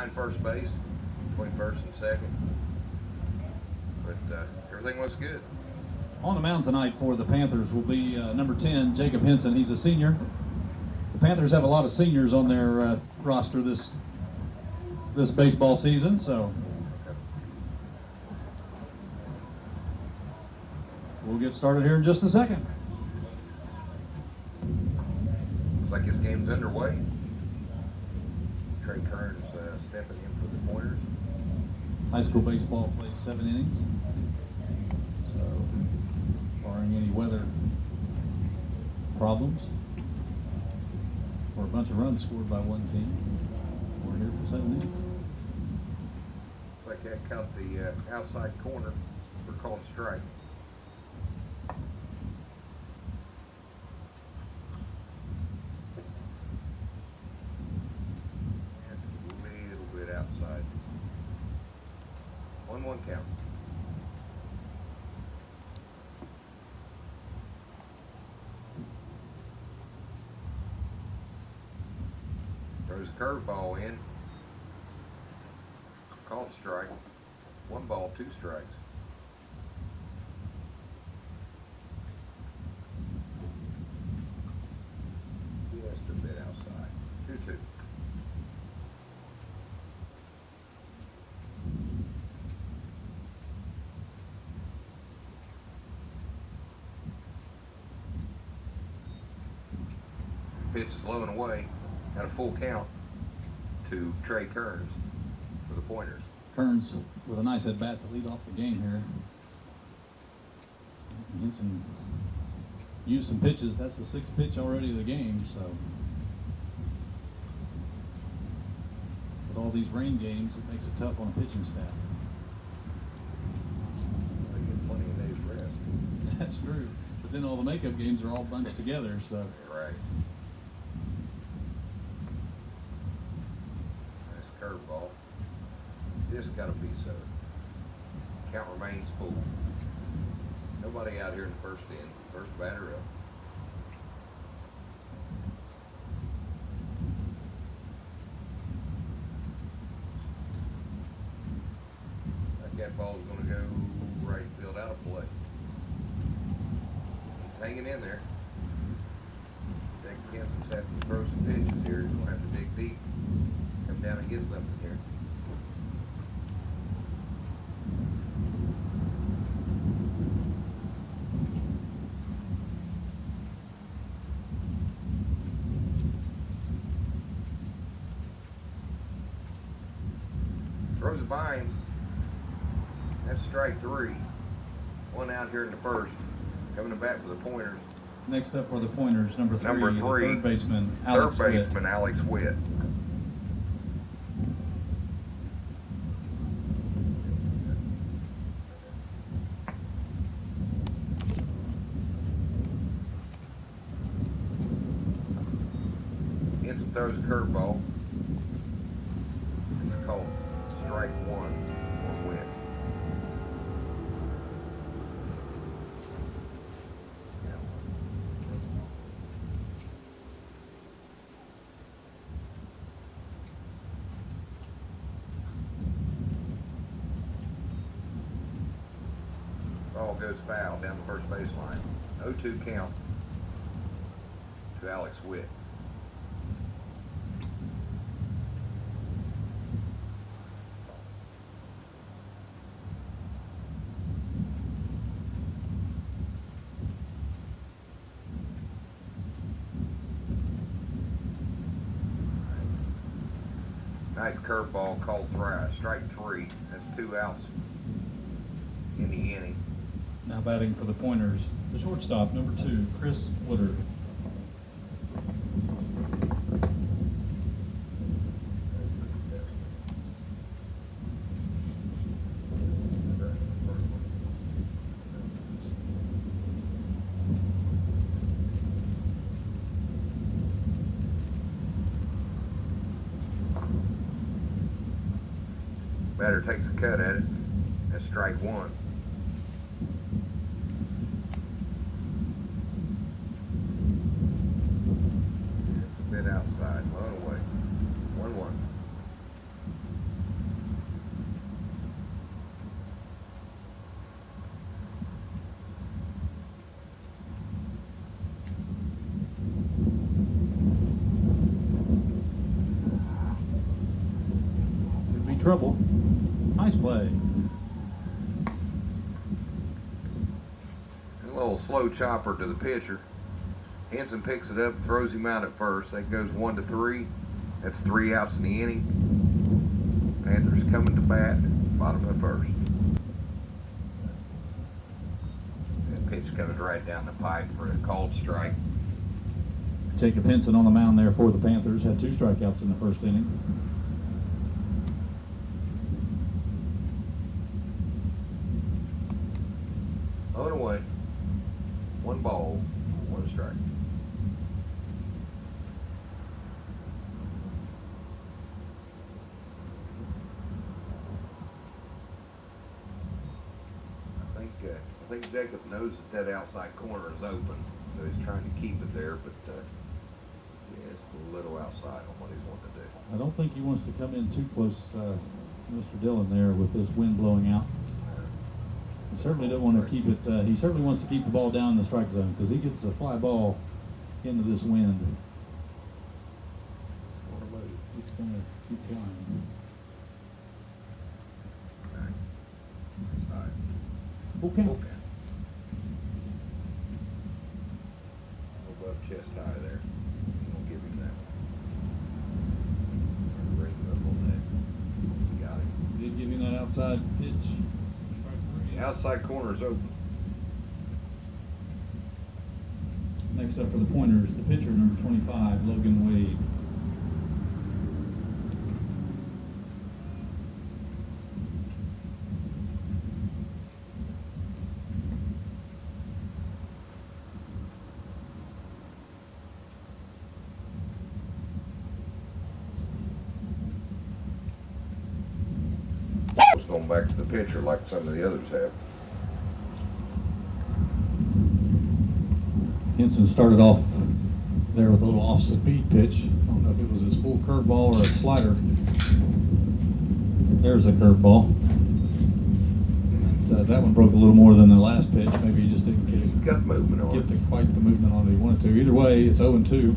behind first base, between first and second. But everything looks good. On the mound tonight for the Panthers will be number 10, Jacob Henson. He's a senior. The Panthers have a lot of seniors on their roster this baseball season, so we'll get started here in just a second. Looks like this game's underway. Trey Kearns stepping in for the Pointers. High school baseball plays 7 innings. So, barring any weather problems or a bunch of runs scored by one team, we're here for 7 innings. Looks like that caught the outside corner. We're calling strike. Outside. 1-1 count. Throws a curveball in. Called strike. 1 ball, 2 strikes. Just a bit outside. 2-2. Pitch is low and away. Got a full count to Trey Kearns for the Pointers. Kearns with a nice at bat to lead off the game here. Henson used some pitches. That's the 6th pitch already of the game. So with all these rain games, it makes it tough on a pitching staff. They get plenty of days rest. That's true. But then all the makeup games are all bunched together. So Right. Curveball. Just got a piece of it. Count remains full. Nobody out here in the first inning. First batter up. That ball's going to go right field, out of play. He's hanging in there. Jack Kempson's having to throw some pitches here. He's going to have to dig deep. Come down and get something here. Throws it by him. That's strike 3. 1 out here in the first. Coming to bat for the Pointers. next up for the Pointers, number 3, Number 3, the third baseman, Alex Witt. Henson throws a curveball. It's called strike 1 for Witt. Ball goes foul down the first baseline. 0-2 count to Alex Witt. Nice curveball called strike 3. That's 2 outs in the inning. Now batting for the Pointers, the shortstop, number 2, Chris Woodard. Batter takes a cut at it. That's strike 1. Just a bit outside, blown away. 1-1. trouble. Nice play. A little slow chopper to the pitcher. Henson picks it up, throws him out at first. That goes 1-3. That's 3 outs in the inning. Panthers coming to bat, bottom of the first. That pitch comes right down the pipe for a called strike. Jacob Henson on the mound there for the Panthers. Had 2 strikeouts in the first inning. On away. 1 ball, 1 strike. I think Jacob knows that outside corner is open, so he's trying to keep it there, but yeah, it's a little outside on what he's wanting to do. I don't think he wants to come in too close, Mr. Dillon, there with this wind blowing out. He certainly don't want to keep it. He certainly wants to keep the ball down in the strike zone because he gets a fly ball into this wind. It's going to keep flying. Full count. Above chest high there. We'll give him that one. Bring him up on that. Got him. Did give him that outside pitch. Strike 3. Outside corner is open. Next up for the Pointers, the pitcher, number 25, Logan Wade. Going back to the pitcher like some of the others have. Henson started off there with a little off-speed pitch. I don't know if it was his full curveball or a slider. There's a curveball. That one broke a little more than the last pitch. Maybe he just didn't get it. He's got movement on it. Quite the movement on it he wanted to. Either way, it's 0-2.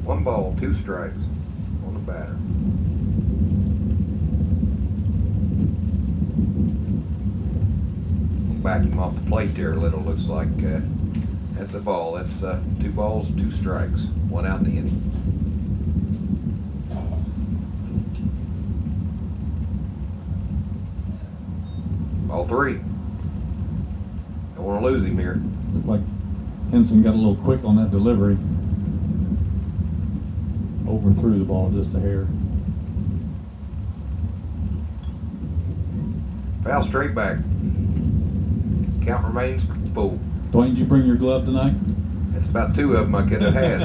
One ball, 2 strikes on the batter. Back him off the plate there a little. Looks like that's a ball. That's 2 balls, 2 strikes, 1 out in the inning. Ball 3. Don't want to lose him here. Looked like Henson got a little quick on that delivery. Overthrew the ball just a hair. Foul straight back. Count remains full. Dwayne, did you bring your glove tonight? That's about 2 of them I could have had.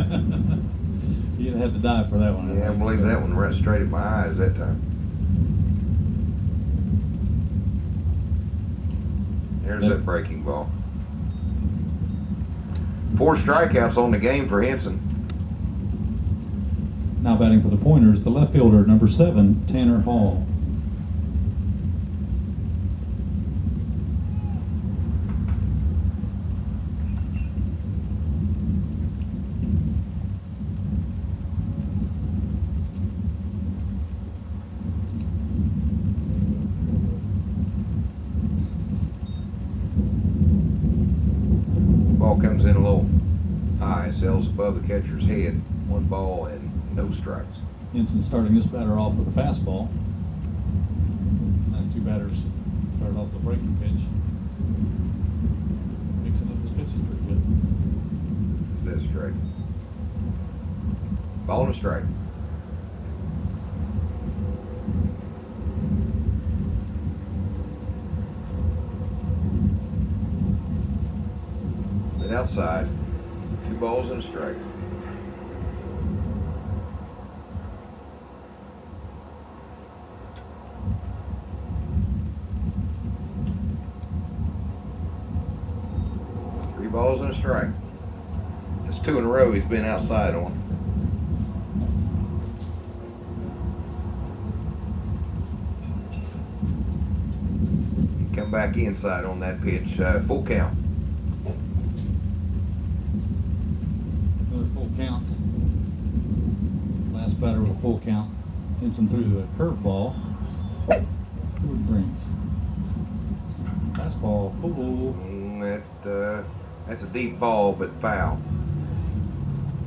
You'd have had to dive for that one. Yeah, I believe that one right straight at my eyes that time. There's that breaking ball. 4 strikeouts on the game for Henson. Now batting for the Pointers, the left fielder, number 7, Tanner Hall. Ball comes in a little high, sails above the catcher's head. 1 ball and no strikes. Henson starting this batter off with a fastball. Last 2 batters started off with a breaking pitch. Mixing up his pitches pretty good. That's strike. Ball and a strike. Then outside, 2 balls and a strike. Balls and a strike. That's 2 in a row he's been outside on. He come back back inside on that pitch. Full count. Another full count. Last batter with a full count. Henson threw a curveball. See what it brings. Fastball. That's a deep ball, but foul.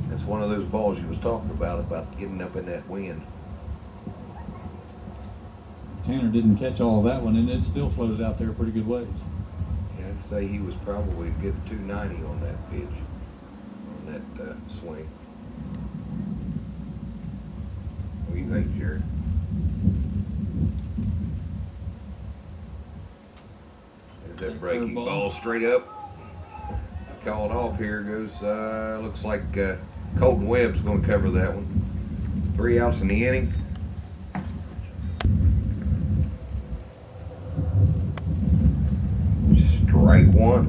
That's one of those balls you was talking about getting up in that wind. Tanner didn't catch all of that one, and it still floated out there pretty good ways. Yeah, I'd say he was probably a good 290 on that pitch, on that swing. What do you think, Jared? There's that breaking ball straight up. Call it off here. Goes, looks like Colton Webb's going to cover that one. 3 outs in the inning. Strike one.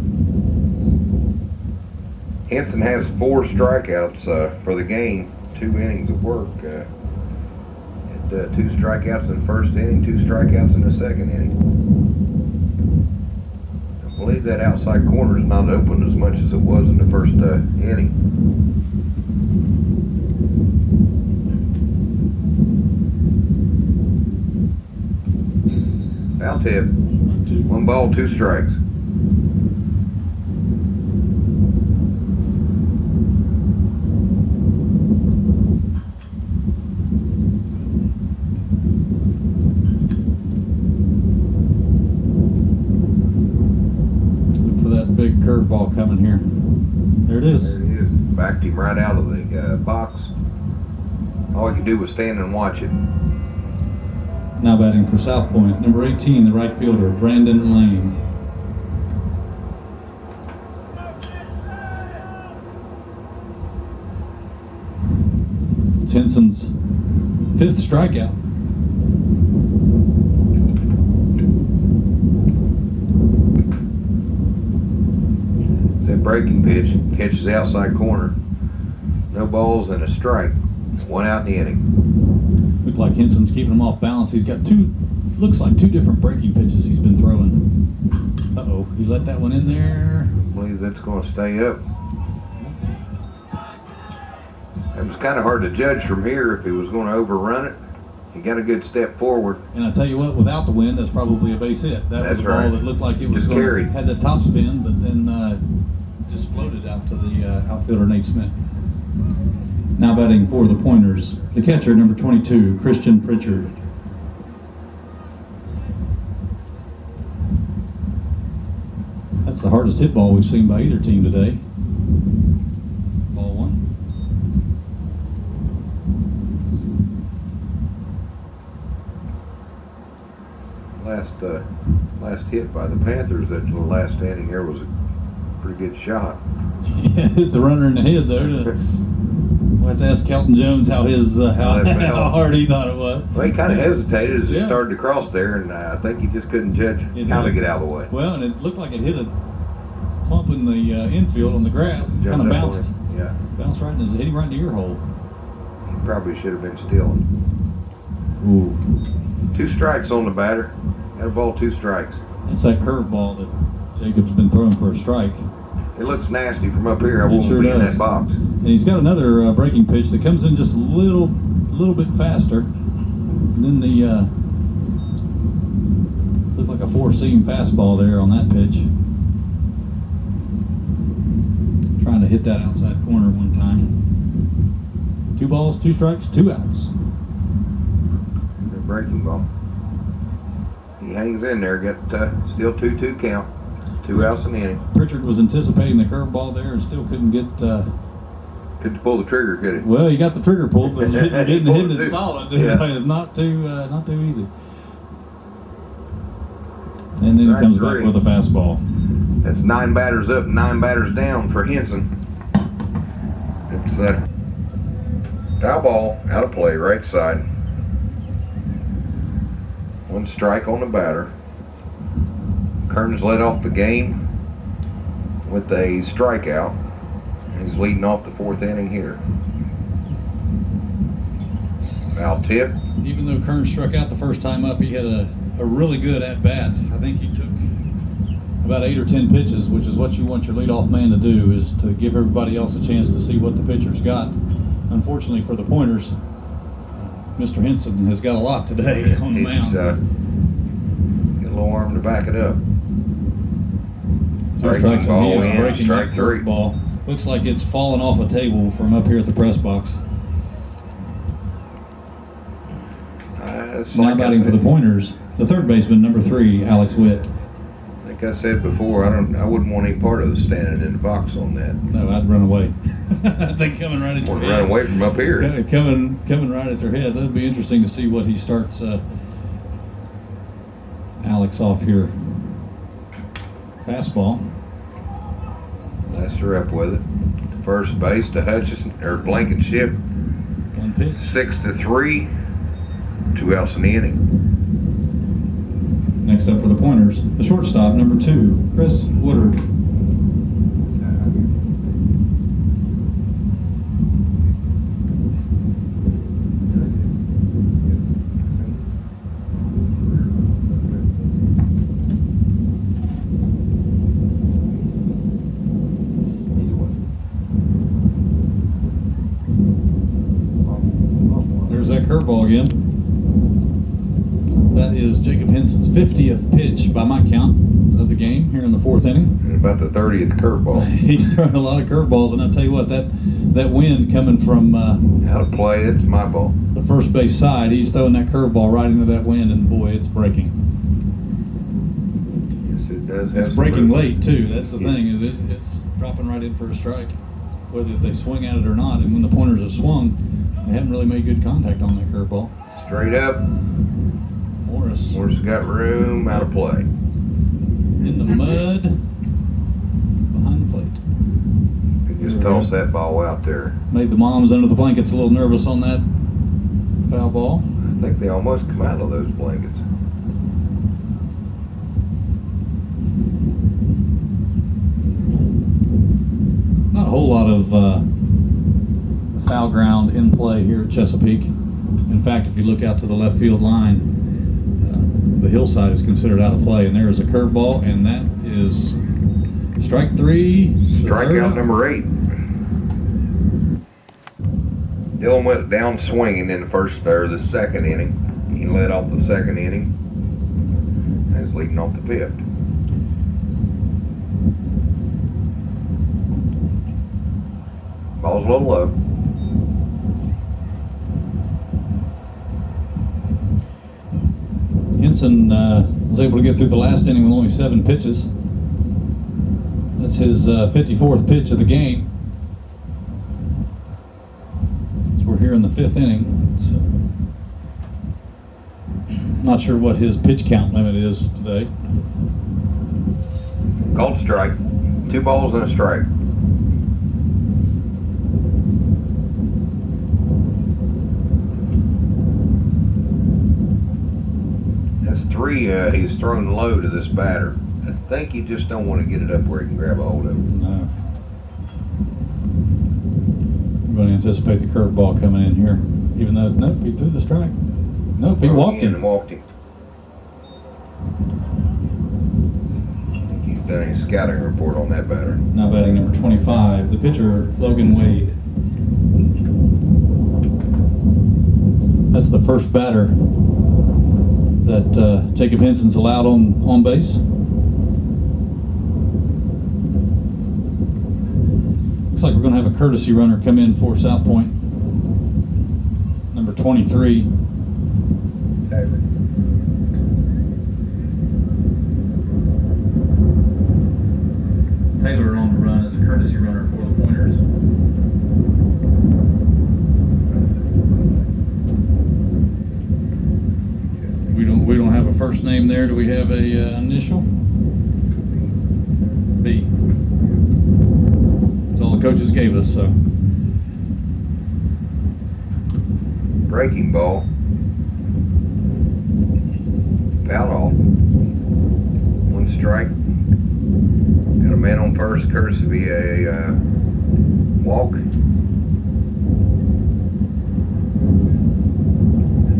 Henson has 4 strikeouts for the game. 2 innings of work. Had 2 strikeouts in the first inning, 2 strikeouts in the second inning. I believe that outside corner is not open as much as it was in the first inning. Foul tip. 1 ball, 2 strikes. Big curveball coming here. There it is. There it is. Backed him right out of the box. All he could do was stand and watch it. Now batting for South Point, number 18, the right fielder, Brandon Lane. It's Henson's 5th strikeout. Breaking pitch, catches the outside corner. No balls and a strike. 1 out in the inning. Looked like Henson's keeping him off balance. He's got looks like 2 different breaking pitches he's been throwing. Uh-oh, he let that one in there. I believe that's going to stay up. It was kind of hard to judge from here if he was going to overrun it. He got a good step forward. And I tell you what, without the wind, that's probably a base hit. That's was a ball that looked like it was carried. Had the top spin, but then just floated out to the outfielder Nate Smith. Now batting for the Pointers, the catcher, number 22, Christian Pritchard. That's the hardest hit ball we've seen by either team today. Ball 1. Last hit by the Panthers at the last inning here was a pretty good shot. Hit the runner in the head there. We'll have to ask Kelton Jones how hard he thought it was. Well, he kind of hesitated as he started to cross there, and I think he just couldn't judge how to get out of the way. Well, and it looked like it hit a clump in the infield on the grass. Kind of bounced. Yeah. Bounced right in his, hit him right in the ear hole. He probably should have been stealing. Ooh. 2 strikes on the batter. Got a ball, 2 strikes. That's that curveball that Jacob's been throwing for a strike. It looks nasty from up here. I won't be in that box. And he's got another breaking pitch that comes in just a little bit faster. And then the looked like a 4-seam fastball there on that pitch. Trying to hit that outside corner one time. 2 balls, 2 strikes, 2 outs. The breaking ball. He hangs in there. Got still 2-2 count. 2 outs in the inning. Pritchard was anticipating the curveball there and still couldn't get. Couldn't pull the trigger, could he? Well, he got the trigger pulled, but hitting it solid Yeah. is not too easy. And then he comes back with a fastball. That's 9 batters up, 9 batters down for Henson. It's foul ball, out of play, right side. 1 strike on the batter. Kearns led off the game with a strikeout. He's leading off the 4th inning here. Foul tip. Even though Kearns struck out the first time up, he had a really good at bat. I think he took about 8 or 10 pitches, which is what you want your leadoff man to do, is to give everybody else a chance to see what the pitcher's got. Unfortunately for the Pointers, Mr. Henson has got a lot today on the mound. Got a little arm to back it up. 2 strikes and he is in, breaking that strike 3. curveball. Looks like it's fallen off a table from up here at the press box. Now batting for the Pointers, the third baseman, number 3, Alex Witt. Like I said before, I wouldn't want any part of the standing in the box on that. No, I'd run away. They coming right at your head. Run away from up here. Coming right at their head. That'd be interesting to see what he starts Alex off here. Fastball. Lester up with it. First base to Hutchison or Blankenship. 1 pitch. 6-3. 2 outs in the inning. Next up for the Pointers, the shortstop, number 2, Chris Woodard. There's that curveball again. That is Jacob Henson's 50th pitch by my count of the game here in the 4th inning. And about the 30th curveball. He's throwing a lot of curveballs, and I'll tell you what, that wind coming from Out of play, it's my ball. the first base side, he's throwing that curveball right into that wind, and boy, it's breaking. Yes, it does have It's some breaking movement. late too. That's the thing, is it's dropping right in for a strike, whether they swing at it or not. And when the Pointers have swung, they haven't really made good contact on that curveball. Straight up. Morris Got room, out of play. in the mud behind the plate. Could just toss that ball out there. Made the moms under the blankets a little nervous on that foul ball. I think they almost come out of those blankets. Not a whole lot of foul ground in play here at Chesapeake. In fact, if you look out to the left field line, the hillside is considered out of play, and there is a curveball, and that is strike 3. Strikeout number 8. Dylan went down swinging in the second inning. He led off the second inning. And is leading off the 5th. Ball's a little low. Henson was able to get through the last inning with only 7 pitches. That's his 54th pitch of the game. So we're here in the 5th inning. So not sure what his pitch count limit is today. Called strike. 2 balls and a strike. That's 3 he's thrown low to this batter. I think you just don't want to get it up where he can grab a hold of it. No. I'm going to anticipate the curveball coming in here, even though, nope, he threw the strike. Nope, he walked him. And walked him. He's done a scouting report on that batter. Now batting number 25, the pitcher, Logan Wade. That's the first batter that Jacob Henson's allowed on base. Looks like we're going to have a courtesy runner come in for South Point. Number 23. Taylor. Taylor on the run as a courtesy runner for the Pointers. We don't have a first name there. Do we have a initial? B. That's all the coaches gave us. So Breaking ball. Foul off. 1 strike. Got a man on first, courtesy of a walk.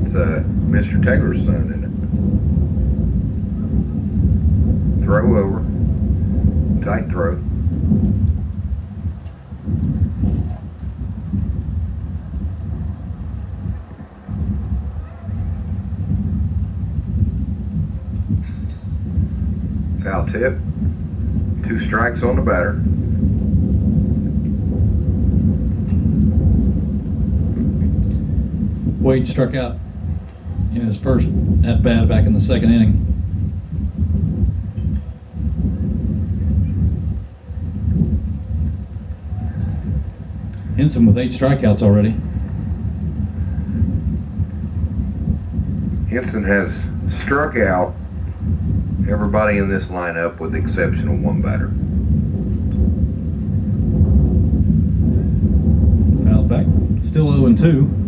It's Mr. Taylor's son, isn't it? Throw over. Tight throw. Foul tip. 2 strikes on the batter. Wade struck out in his first at bat back in the second inning. Henson with 8 strikeouts already. Henson has struck out everybody in this lineup with the exception of 1 batter. Fouled back. Still 0-2.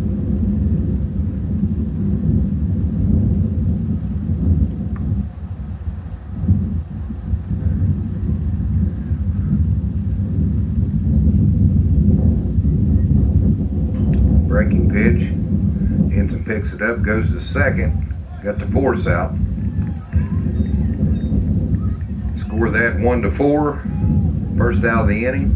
Breaking pitch. Henson picks it up, goes to second. Got the force out. Score that 1-4. First out of the inning.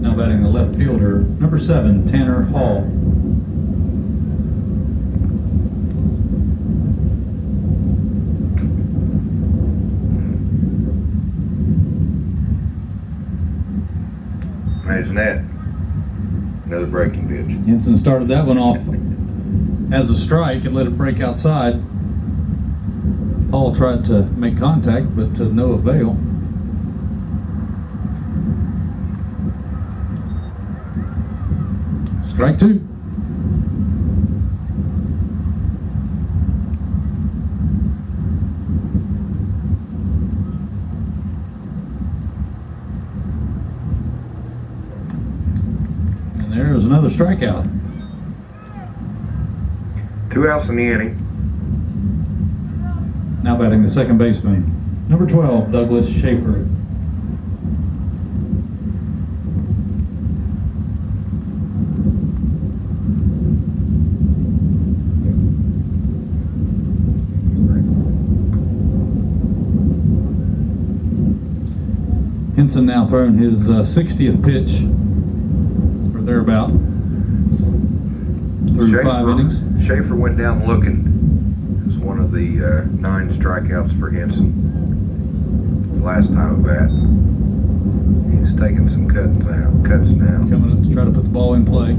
Now batting the left fielder, number 7, Tanner Hall. Imagine that. Another breaking pitch. Henson started that one off as a strike and let it break outside. Hall tried to make contact, but to no avail. Strike 2. And there is another strikeout. 2 outs in the inning. Now batting the second baseman, number 12, Douglas Schaefer. Henson now throwing his 60th pitch, or thereabout, through 5 innings. Schaefer went down looking. It was one of the 9 strikeouts for Henson. Last time at bat. He's taking some cuts now. Coming up to try to put the ball in play.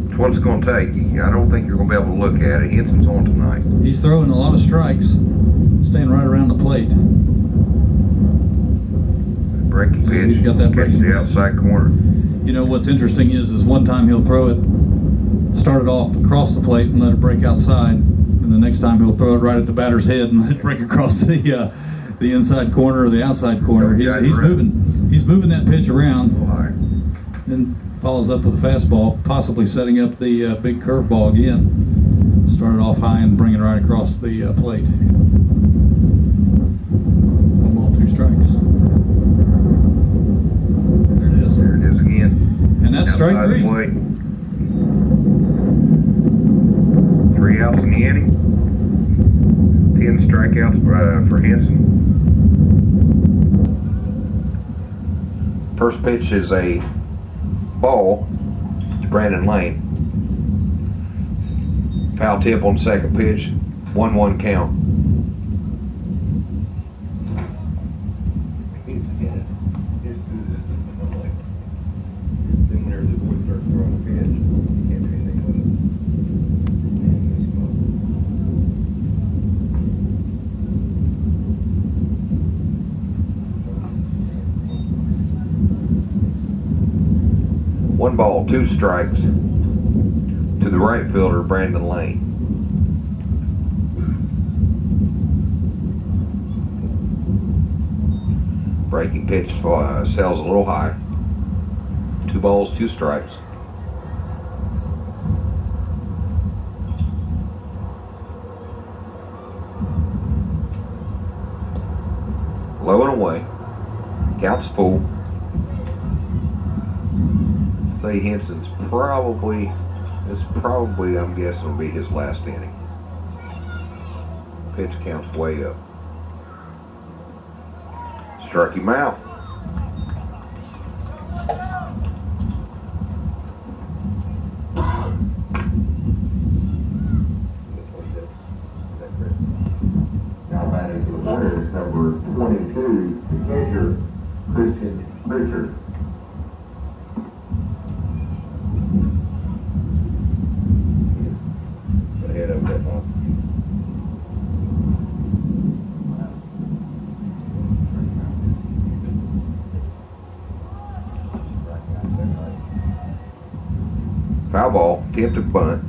That's what it's going to take. I don't think you're going to be able to look at it. Henson's on tonight. He's throwing a lot of strikes, staying right around the plate. Breaking Yeah, pitch. he's got that breaking Gets the pitch. outside corner. You know what's interesting is one time he'll throw it, start it off across the plate and let it break outside, and the next time he'll throw it right at the batter's head and let it break across the inside corner or the outside corner. He's moving that pitch around, then follows up with a fastball, possibly setting up the big curveball again. Started off high and bring it right across the plate. 1 ball, 2 strikes. There it is. There it is again. And that's strike Outside 3. the plate. 3 outs in the inning. 10 strikeouts for Henson. First pitch is a ball to Brandon Lane. Foul tip on second pitch. 1-1 count. Then whenever the boy starts throwing a pitch, you can't do anything with it. One ball, 2 strikes to the right fielder, Brandon Lane. Breaking pitch sails a little high. 2 balls, 2 strikes. Low and away. Counts full. Say Henson's probably, I'm guessing, will be his last inning. Pitch count's way up. Struck him out. Now batting for the Pointers, number 22, the catcher, Christian Richard. Ahead of that one. Foul ball, attempted bunt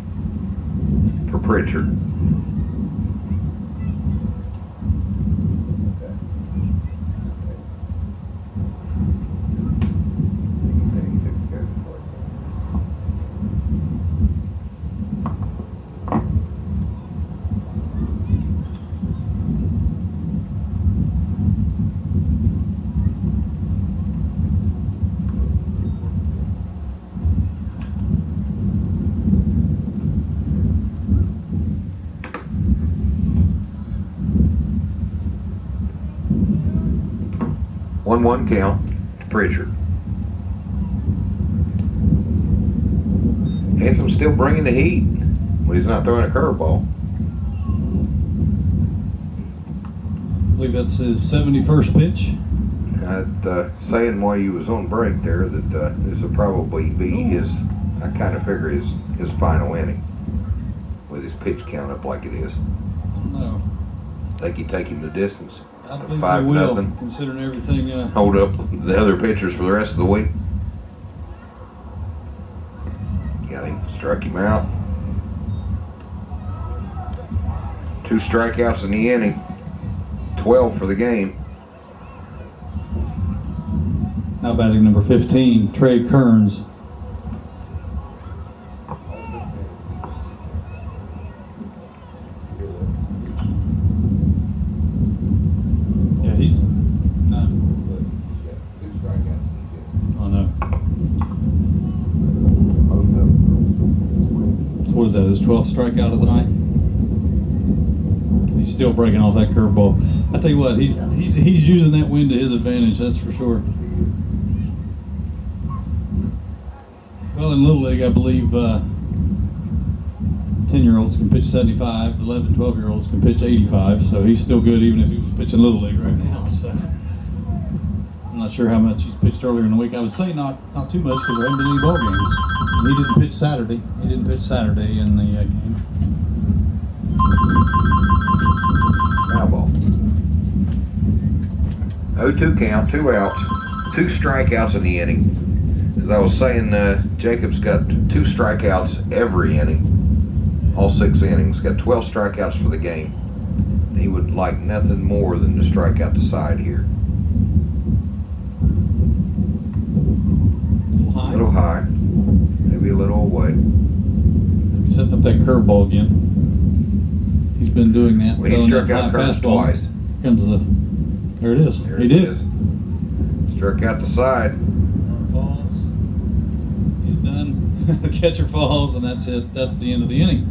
for Pritchard. One count to Pritchard. Henson's still bringing the heat when he's not throwing a curveball. I believe that's his 71st pitch. I'd saying while you was on break there that this will probably be his, I kind of figure his final inning with his pitch count up like it is. No. Think he'd take him the distance. I believe 5-0. they will, considering everything. Hold up the other pitchers for the rest of the week. Got him, struck him out. 2 strikeouts in the inning, 12 for the game. Now batting number 15, Trey Kearns. Yeah, he's. Oh no. So what is that? His 12th strikeout of the night. He's still breaking off that curveball. I tell you what, he's using that wind to his advantage. That's for sure. Well, in Little League, I believe 10-year-olds can pitch 75, 11, 12-year-olds can pitch 85, so he's still good even if he was pitching Little League right now. So I'm not sure how much he's pitched earlier in the week. I would say not too much because there haven't been any ball games. And he didn't pitch Saturday. He didn't pitch Saturday in the game. Foul ball. 0-2 count, 2 outs, 2 strikeouts in the inning. As I was saying, Jacob's got 2 strikeouts every inning, all 6 innings. Got 12 strikeouts for the game. He would like nothing more than to strike out the side here. A little high, maybe a little away. Maybe setting up that curveball again. He's been doing that. Well, he struck out Curtis twice. Comes there it is. There he it did. is. Struck out the side. Falls. He's done. The catcher falls, and that's it. That's the end of the inning.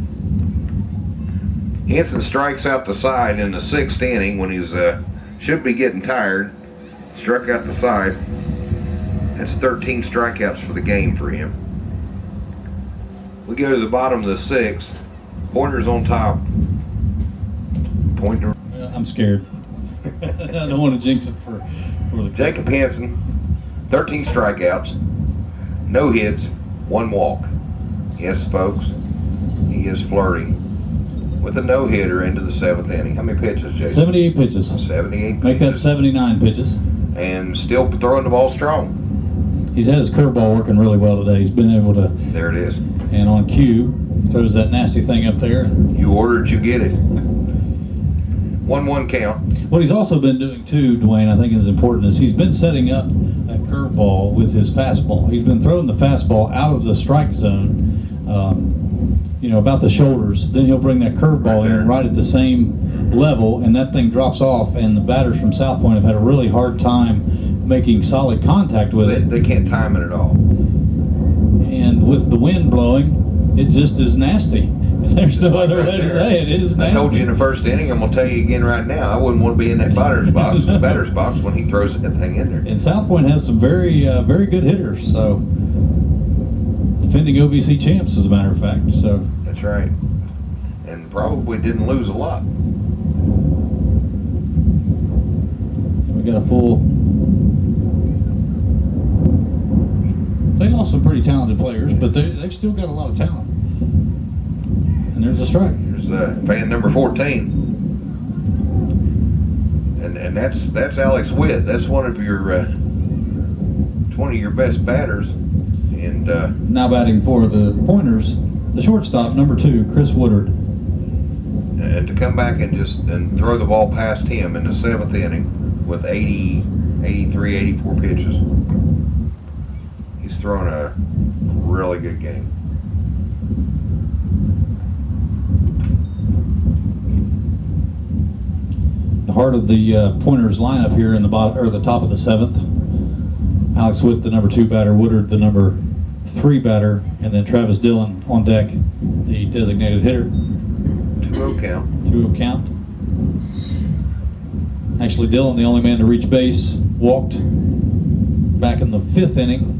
Henson strikes out the side in the 6th inning when he's should be getting tired. Struck out the side. That's 13 strikeouts for the game for him. We go to the bottom of the 6th. Pointer's on top. Pointer. I'm scared. I don't want to jinx it for the Jacob Henson, 13 strikeouts, no hits, 1 walk. Yes, folks, he is flirting with a no-hitter into the 7th inning. How many pitches, Jason? 78 pitches. 78 pitches. Make that 79 pitches. And still throwing the ball strong. He's had his curveball working really well today. He's been able to. There it is. And on cue, throws that nasty thing up there. You order it, you get it. 1-1 count. What he's also been doing too, Dwayne, I think is important, is he's been setting up that curveball with his fastball. He's been throwing the fastball out of the strike zone, about the shoulders. Then he'll bring that curveball in right at the same level, and that thing drops off. And the batters from South Point have had a really hard time making solid contact with it. They can't time it at all. And with the wind blowing, it just is nasty. There's no other way to say it. It is nasty. I told you in the first inning, I'm going to tell you again right now, I wouldn't want to be in that batter's box when he throws that thing in there. And South Point has some very good hitters. So defending OVC champs, as a matter of fact. So that's right. And probably didn't lose a lot. We got a full. They lost some pretty talented players, but they've still got a lot of talent. And there's a strike. There's fan number 14. And that's Alex Witt. That's one of your best batters. And now batting for the Pointers, the shortstop, number 2, Chris Woodard. And to come back and throw the ball past him in the 7th inning with 80, 83, 84 pitches. He's throwing a really good game. The heart of the Pointers lineup here in the bottom or the top of the 7th. Alex Witt, the number 2 batter, Woodard, the number 3 batter, and then Travis Dillon on deck, the designated hitter. 2-0 count. 2-0 count. Actually, Dillon, the only man to reach base, walked back in the 5th inning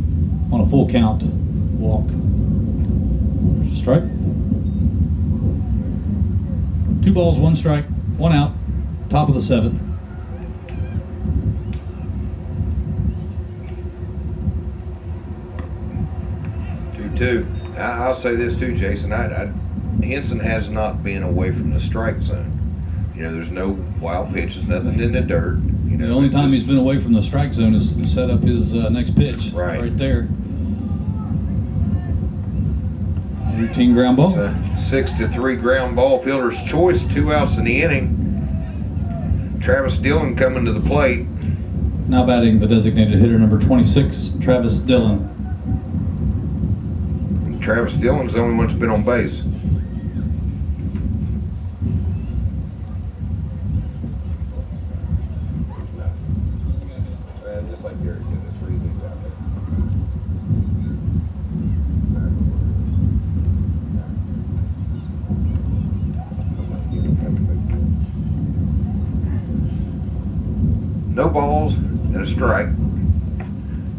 on a full count walk. There's a strike. 2 balls, 1 strike, 1 out. Top of the 7th. 2-2. I'll say this too, Jason. Henson has not been away from the strike zone. You know, there's no wild pitches, nothing in the dirt. You know, the only time he's been away from the strike zone is to set up his next pitch. Right there. Routine ground ball. It's a 6-3 ground ball. Fielder's choice. 2 outs in the inning. Travis Dillon coming to the plate. Now batting the designated hitter, number 26, Travis Dillon. Travis Dillon's the only one that's been on base. Just like Gary said, it's freezing out there. No balls and a strike.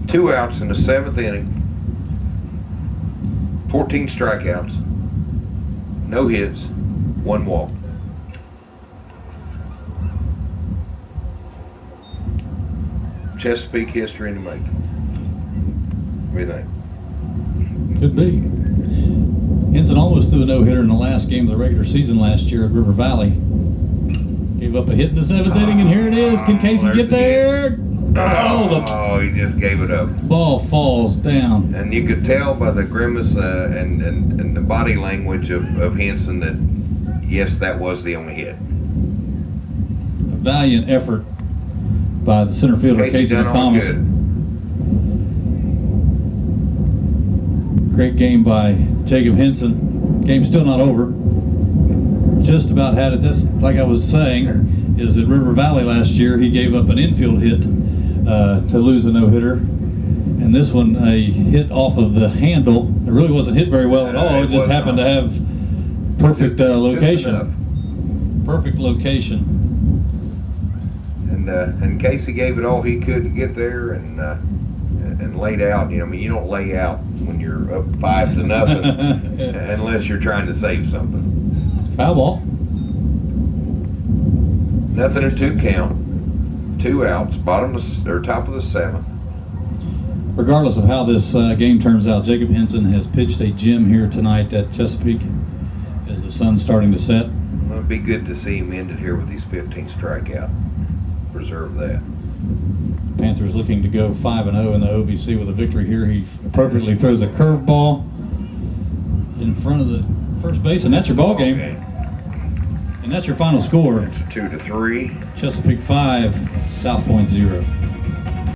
2 outs in the 7th inning. 14 strikeouts. No hits. 1 walk. Chesapeake history in the making. What do you think? Could be. Henson almost threw a no-hitter in the last game of the regular season last year at River Valley. Gave up a hit in the 7th inning, and here it is. Can Casey get there? Oh, he just gave it up. Ball falls down. And you could tell by the grimace and the body language of Henson that, yes, that was the only hit. A valiant effort by the center fielder, Casey McComas. Great game by Jacob Henson. Game's still not over. Just about had it. That's like I was saying, is at River Valley last year, he gave up an infield hit to lose a no-hitter. And this one, a hit off of the handle. It really wasn't hit very well at all. It just happened to have perfect location. Perfect location. And Casey gave it all he could to get there and laid out. You know, I mean, you don't lay out when you're up 5-0 unless you're trying to save something. Foul ball. Nothing in 2 count. 2 outs, top of the 7th. Regardless of how this game turns out, Jacob Henson has pitched a gem here tonight at Chesapeake as the sun's starting to set. Well, it'd be good to see him ended here with these 15 strikeout. Preserve that. Panthers looking to go 5-0 in the OVC with a victory here. He appropriately throws a curveball in front of the first base, and that's your ball game. And that's your final score. It's a 2-3. Chesapeake 5, South Point 0.